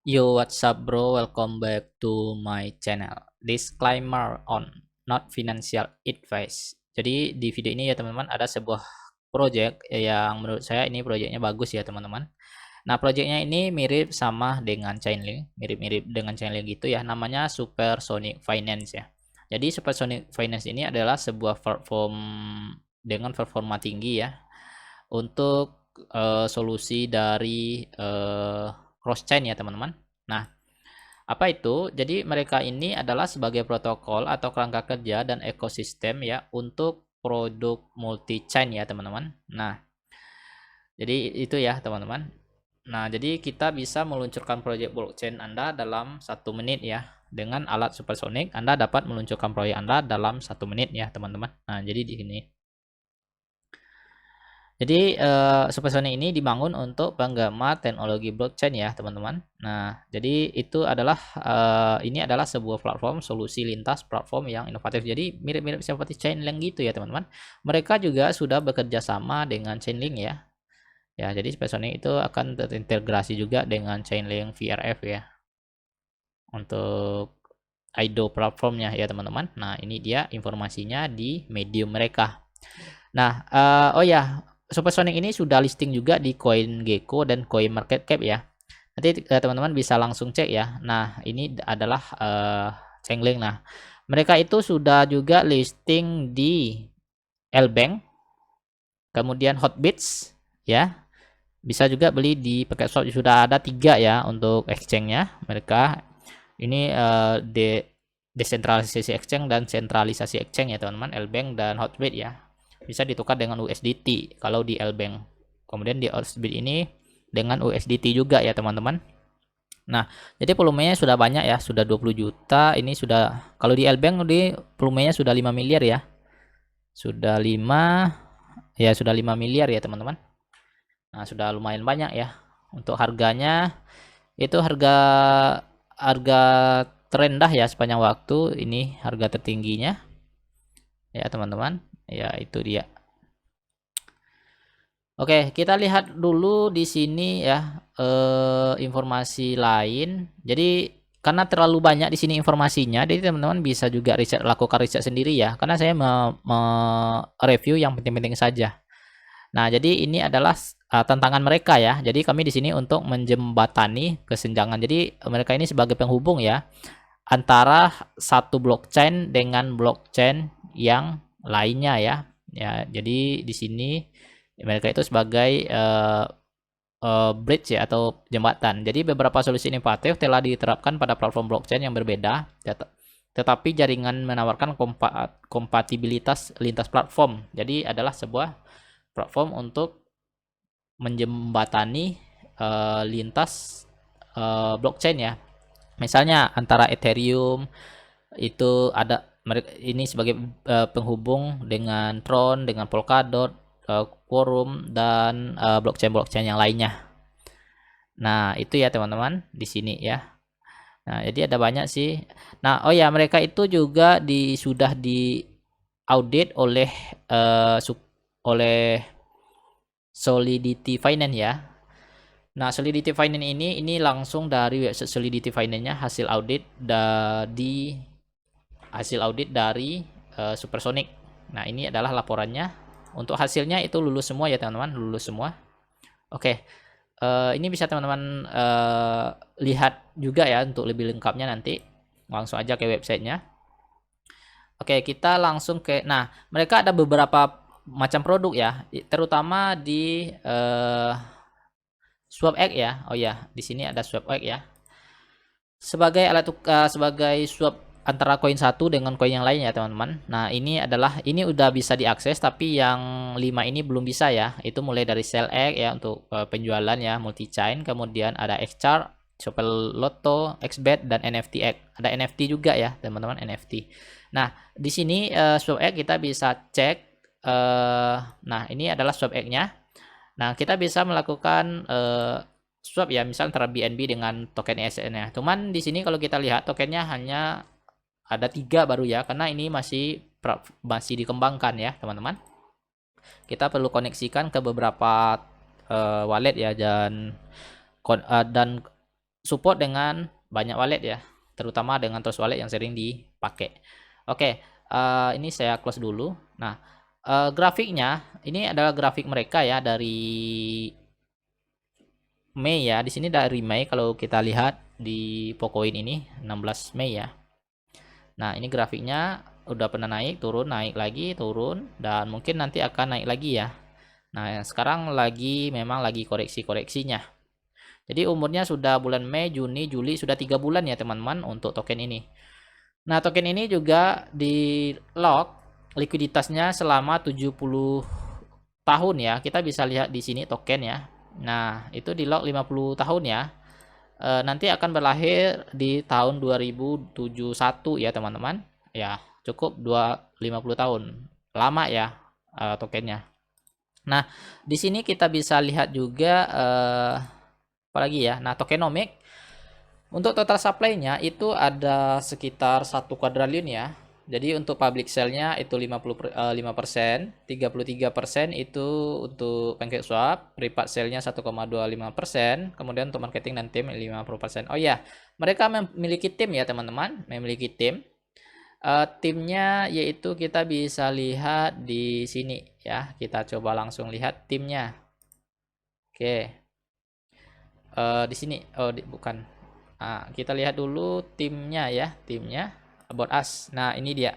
Yo, what's up, bro? Welcome back to my channel. Disclaimer on not financial advice. Jadi di video ini ya teman-teman ada sebuah project yang menurut saya ini projectnya bagus ya teman-teman. Nah, projectnya ini mirip sama dengan Chainlink, mirip-mirip dengan Chainlink gitu ya. Namanya Supersonic Finance ya. Jadi Supersonic Finance ini adalah sebuah platform dengan performa tinggi ya untuk solusi dari cross chain ya teman-teman. Nah, apa itu? Jadi mereka ini adalah sebagai protokol atau kerangka kerja dan ekosistem ya untuk produk multi chain ya teman-teman. Nah, jadi itu ya teman-teman. Nah, jadi kita bisa meluncurkan proyek blockchain Anda dalam 1 menit ya. Dengan alat supersonic, Anda dapat meluncurkan proyek Anda dalam 1 menit ya teman-teman. Nah, jadi di sini. Jadi Supersonic ini dibangun untuk penggemar teknologi blockchain ya teman-teman. Nah, jadi itu adalah ini adalah sebuah platform solusi lintas platform yang inovatif. Jadi mirip-mirip seperti Chainlink gitu ya teman-teman. Mereka juga sudah bekerja sama dengan Chainlink ya. Ya, jadi Supersonic itu akan terintegrasi juga dengan Chainlink VRF ya untuk IDO platformnya ya teman-teman. Nah, ini dia informasinya di Medium mereka. Nah, oh ya, Supersonic ini sudah listing juga di CoinGecko dan CoinMarketCap ya. Nanti teman-teman bisa langsung cek ya. Nah, ini adalah Chainlink. Nah, mereka itu sudah juga listing di Lbank, kemudian Hotbits ya. Bisa juga beli di PacketSwap, sudah ada 3 ya untuk exchange-nya. Mereka ini desentralisasi exchange dan sentralisasi exchange ya teman-teman, Lbank dan Hotbit ya. Bisa ditukar dengan USDT kalau di Lbank. Kemudian di Hotbit ini dengan USDT juga ya teman-teman. Nah, jadi volumenya sudah banyak ya, sudah 20 juta. Ini sudah kalau di Lbank di volumenya sudah 5 miliar ya. Sudah 5 ya, sudah 5 miliar ya teman-teman. Nah, sudah lumayan banyak ya. Untuk harganya itu harga harga terendah ya sepanjang waktu, ini harga tertingginya ya teman-teman. Ya, itu dia. Oke, kita lihat dulu di sini ya informasi lain. Jadi karena terlalu banyak di sini informasinya, jadi teman-teman bisa juga lakukan riset sendiri ya. Karena saya review yang penting-penting saja. Nah, jadi ini adalah tantangan mereka ya. Jadi kami di sini untuk menjembatani kesenjangan. Jadi mereka ini sebagai penghubung ya antara satu blockchain dengan blockchain yang lainnya ya. Ya, jadi di sini mereka itu sebagai bridge ya atau jembatan. Jadi beberapa solusi inovatif telah diterapkan pada platform blockchain yang berbeda, tetapi jaringan menawarkan kompatibilitas lintas platform. Jadi adalah sebuah platform untuk menjembatani lintas blockchain ya. Misalnya antara Ethereum itu ada ini sebagai penghubung dengan Tron, dengan Polkadot, Quorum dan blockchain-blockchain yang lainnya. Nah, itu ya teman-teman di sini ya. Nah, jadi ada banyak sih. Nah, oh ya, mereka itu juga sudah di audit oleh oleh Solidity Finance ya. Nah, Solidity Finance ini langsung dari website Solidity Finance-nya hasil audit dari Supersonic. Nah, ini adalah laporannya. Untuk hasilnya itu lulus semua ya teman-teman, lulus semua. Oke, ini bisa teman-teman lihat juga ya untuk lebih lengkapnya nanti. Langsung aja ke websitenya. Oke, kita langsung ke. Nah, mereka ada beberapa macam produk ya, terutama di SwapX ya. Oh ya, di sini ada SwapX ya. Sebagai sebagai swap antara koin satu dengan koin yang lain ya teman-teman. Nah, ini udah bisa diakses, tapi yang 5 ini belum bisa ya. Itu mulai dari SellX ya untuk penjualan ya multi chain, kemudian ada XCharge, Super Lotto, XBet dan NFTX. Ada NFT juga ya teman-teman, NFT. Nah, di sini SwapX kita bisa cek nah, ini adalah SwapX-nya. Nah, kita bisa melakukan swap ya, misal antara BNB dengan token ESN-nya. Cuman di sini kalau kita lihat tokennya hanya ada 3 baru ya, karena ini masih dikembangkan ya, teman-teman. Kita perlu koneksikan ke beberapa wallet ya dan support dengan banyak wallet ya, terutama dengan Trust Wallet yang sering dipakai. Oke, ini saya close dulu. Nah, grafiknya ini adalah grafik mereka ya dari Mei ya. Di sini dari Mei kalau kita lihat di Pocoin ini 16 Mei ya. Nah, ini grafiknya udah pernah naik, turun, naik lagi, turun, dan mungkin nanti akan naik lagi ya. Nah, sekarang memang lagi koreksi-koreksinya. Jadi umurnya sudah bulan Mei, Juni, Juli, sudah 3 bulan ya teman-teman untuk token ini. Nah, token ini juga di lock likuiditasnya selama 70 tahun ya. Kita bisa lihat di sini token ya. Nah, itu di lock 50 tahun ya. Nanti akan berlahir di tahun 2071 ya teman-teman. Ya, cukup 50 tahun. Lama ya tokennya. Nah, di sini kita bisa lihat juga apalagi ya. Nah, tokenomic untuk total supply-nya itu ada sekitar 1 kuadriliun ya. Jadi untuk public sale-nya itu 55%, 33% itu untuk PancakeSwap, private sale-nya 1,25%, kemudian untuk marketing dan tim 50%. Oh ya, mereka memiliki tim ya teman-teman, memiliki tim. Timnya yaitu kita bisa lihat di sini ya. Kita coba langsung lihat timnya. Oke. Di sini, bukan. Nah, kita lihat dulu timnya ya, timnya About Us. Nah, ini dia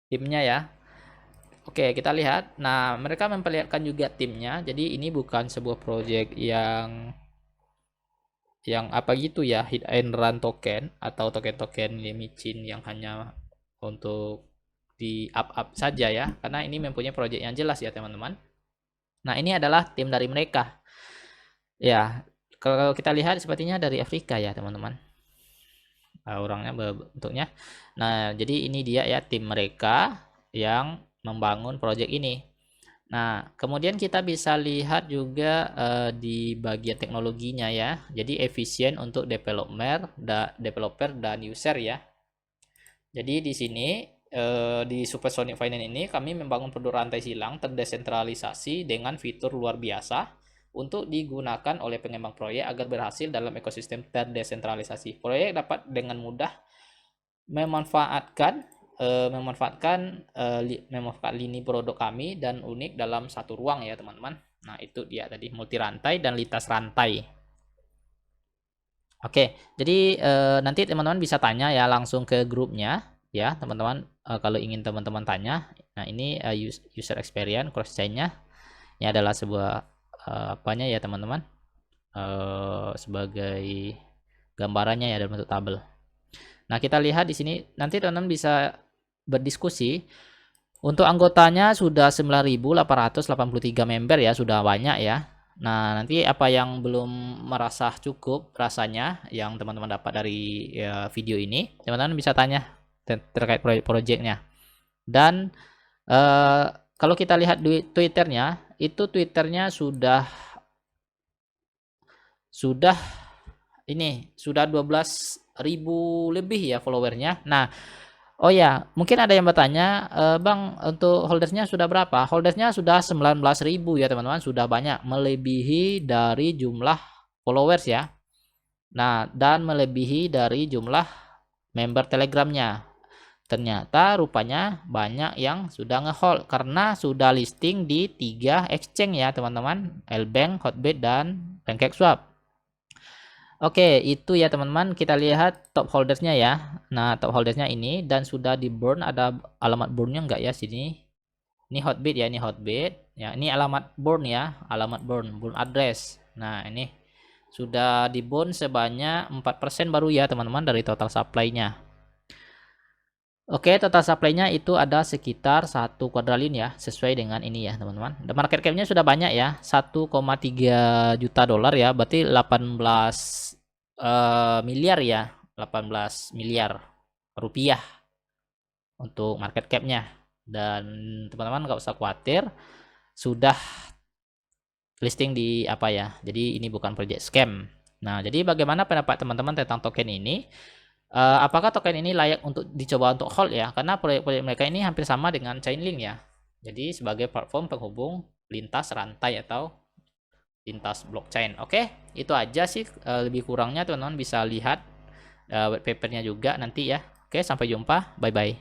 timnya ya. Oke, kita lihat. Nah, mereka memperlihatkan juga timnya. Jadi ini bukan sebuah project yang apa gitu ya, hit and run token atau token-token limicin yang hanya untuk di up saja ya. Karena ini mempunyai project yang jelas ya, teman-teman. Nah, ini adalah tim dari mereka. Ya, kalau kita lihat sepertinya dari Afrika ya, teman-teman. Orangnya bentuknya. Nah, jadi ini dia ya tim mereka yang membangun project ini. Nah, kemudian kita bisa lihat juga di bagian teknologinya ya. Jadi efisien untuk developer dan user ya. Jadi di sini di Supersonic Finance ini kami membangun produk rantai silang terdesentralisasi dengan fitur luar biasa untuk digunakan oleh pengembang proyek agar berhasil dalam ekosistem terdesentralisasi. Proyek dapat dengan mudah memanfaatkan lini produk kami dan unik dalam satu ruang ya teman-teman. Nah, itu dia tadi multi rantai dan lintas rantai. Oke, jadi nanti teman-teman bisa tanya ya langsung ke grupnya ya teman-teman, kalau ingin teman-teman tanya. Nah, ini user experience cross chain-nya. Ini adalah sebuah apanya ya teman-teman, sebagai gambarannya ya dalam bentuk tabel. Nah, kita lihat di sini nanti teman-teman bisa berdiskusi. Untuk anggotanya sudah 9.883 member ya, sudah banyak ya. Nah, nanti apa yang belum merasa cukup rasanya yang teman-teman dapat dari video ini, teman-teman bisa tanya terkait proyeknya. Dan kalau kita lihat di Twitternya, itu Twitternya sudah ini sudah 12.000 lebih ya followernya. Nah, oh ya, mungkin ada yang bertanya, Bang, untuk holdersnya sudah berapa? Holdersnya sudah 19.000 ya teman-teman, sudah banyak, melebihi dari jumlah followers ya. Nah, dan melebihi dari jumlah member Telegramnya. Ternyata rupanya banyak yang sudah ngehold karena sudah listing di 3 exchange ya teman-teman, LBank, Hotbit, dan PancakeSwap. Oke, itu ya teman-teman, kita lihat top holdersnya ya. Nah, top holdersnya ini dan sudah di burn, ada alamat burnnya enggak ya sini? Ini Hotbit ya, ini Hotbit. Ya, ini alamat burn ya, alamat burn address. Nah, ini sudah di burn sebanyak 4% baru ya teman-teman dari total supply-nya. Oke, total supply-nya itu ada sekitar 1 kuadriliun ya, sesuai dengan ini ya teman-teman. Dan market cap-nya sudah banyak ya, 1,3 juta dolar ya, berarti 18 miliar ya, 18 miliar rupiah untuk market cap-nya. Dan teman-teman nggak usah khawatir, sudah listing di apa ya, jadi ini bukan project scam. Nah, jadi bagaimana pendapat teman-teman tentang token ini? Apakah token ini layak untuk dicoba untuk hold ya? Karena proyek-proyek mereka ini hampir sama dengan Chainlink ya. Jadi sebagai platform penghubung lintas rantai atau lintas blockchain. Oke, itu aja sih, lebih kurangnya teman-teman bisa lihat white papernya juga nanti ya. Oke, sampai jumpa, bye bye.